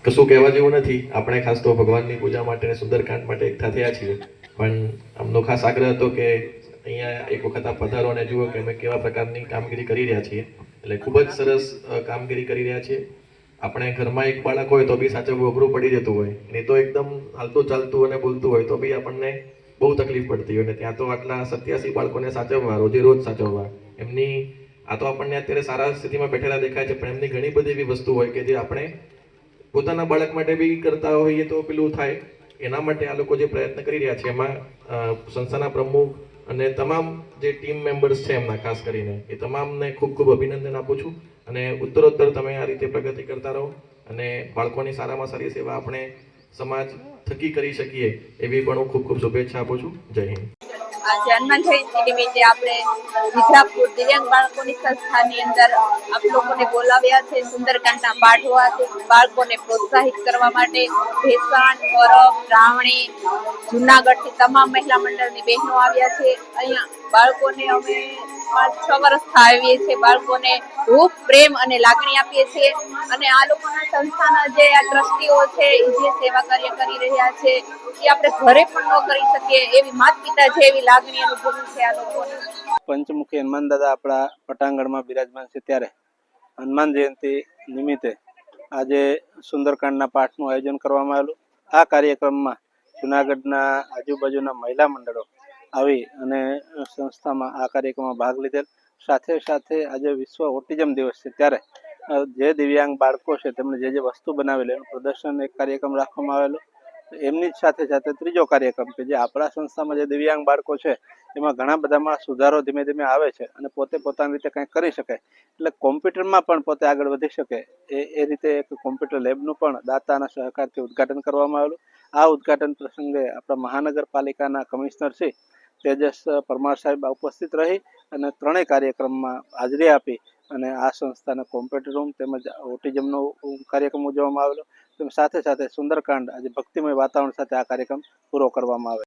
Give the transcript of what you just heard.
કશું કહેવા જેવું નથી. આપણે ખાસ તો ભગવાનની પૂજા માટે અને સુંદરકાંડ માટે એકઠા થયા છીએ. પણ અમનો ખાસ આગ્રહ હતો કે અહીંયા એક વખત આપ પધારો અને જુઓ કે અમે કેવા પ્રકારની કામગીરી કરી રહ્યા છીએ. એટલે ખૂબ જ સરસ કામગીરી કરી રહ્યા છીએ. આપણે ઘરમાં એક બાળક હોય તો બી સાચવવું અઘરું પડી જતું હોય, નહીં તો એકદમ હાલતું ચાલતું અને બોલતું હોય તો બી આપણને બહુ તકલીફ પડતી હોય. ને ત્યાં તો આટલા 87 બાળકોને સાચવવા, રોજે રોજ સાચવવા, એમની આ તો આપણને અત્યારે સારા સ્થિતિમાં બેઠેલા દેખાય છે, પણ એમની ઘણી બધી એવી વસ્તુ હોય કે જે આપણે પોતાના બાળક માટે બી કરતા હોઈએ તો પેલું થાય. એના માટે આ લોકો જે પ્રયત્ન કરી રહ્યા છે એમાં સંસ્થાના પ્રમુખ અને તમામ જે ટીમ મેમ્બર્સ છે એમના ખાસ કરીને એ તમામને ખૂબ ખૂબ અભિનંદન આપું છું. અને ઉત્તરોત્તર તમે આ રીતે પ્રગતિ કરતા રહો અને બાળકોની સારામાં સારી સેવા આપણે સમાજ થકી કરી શકીએ એવી પણ હું ખૂબ ખૂબ શુભેચ્છા આપું છું. જય હિન્દ. આજે હનુમાન જયંતિ નિમિત્તે આપણે વિજાપુર દિવ્યાંગ બાળકોની સંસ્થાની અંદર આપ લોકોને બોલાવ્યા છે સુંદરકાંડના પાઠ હોવાથી બાળકોને પ્રોત્સાહિત કરવા માટે ભેસાણ, પરબ, રાવણી, જુનાગઢથી તમામ મહિલા મંડળની બહેનો આવ્યા છે. અહીંયા બાળકોને અમે 5-6 વર્ષથી આવીએ છીએ. બાળકોને ખૂબ પ્રેમ અને લાગણી આપીએ છીએ અને આ લોકોના સંસ્થાના જે આ ટ્રસ્ટીઓ છે એ જે સેવા કાર્ય કરી રહ્યા છે એ આપણે ઘરે પણ ન કરી શકીએ એવી માતા પિતા છે એવી લાગણી અનુભવી છે આ લોકોને. પંચમુખી હનુમાન દાદા આપણા પટાંગણમાં બિરાજમાન છે ત્યારે હનુમાન જયંતિ નિમિત્તે આજે સુંદરકાંડના પાઠનું આયોજન કરવામાં આવેલું. આ કાર્યક્રમમાં જૂનાગઢના આજુબાજુના મહિલા મંડળો આવી અને સંસ્થામાં આ કાર્યક્રમમાં ભાગ લીધેલ. સાથે સાથે આજે વિશ્વ ઓટિઝમ દિવસ છે ત્યારે જે દિવ્યાંગ બાળકો છે તેમણે જે વસ્તુ બનાવેલી એનું પ્રદર્શન એક કાર્યક્રમ રાખવામાં આવેલો. એમની જ સાથે સાથે ત્રીજો કાર્યક્રમ કે જે આપણા સંસ્થામાં જે દિવ્યાંગ બાળકો છે એમાં ઘણા બધામાં સુધારો ધીમે ધીમે આવે છે અને પોતે પોતાની રીતે કંઈક કરી શકે, એટલે કોમ્પ્યુટરમાં પણ પોતે આગળ વધી શકે એ રીતે એક કોમ્પ્યુટર લેબનું પણ દાતાના સહકારથી ઉદ્ઘાટન કરવામાં આવેલું. આ ઉદ્ઘાટન પ્રસંગે આપણા મહાનગરપાલિકાના કમિશનર શ્રી તેજસ પરમાર સાહેબ ઉપસ્થિત રહી અને ત્રણેય કાર્યક્રમમાં હાજરી આપી અને આ સંસ્થાના કોમ્પ્યુટર રૂમ તેમજ ઓટિઝમનો કાર્યક્રમ ઉજવવામાં આવેલો. તેમ સાથે સાથે સુંદરકાંડ આજે ભક્તિમય વાતાવરણ સાથે આ કાર્યક્રમ પૂરો કરવામાં આવે.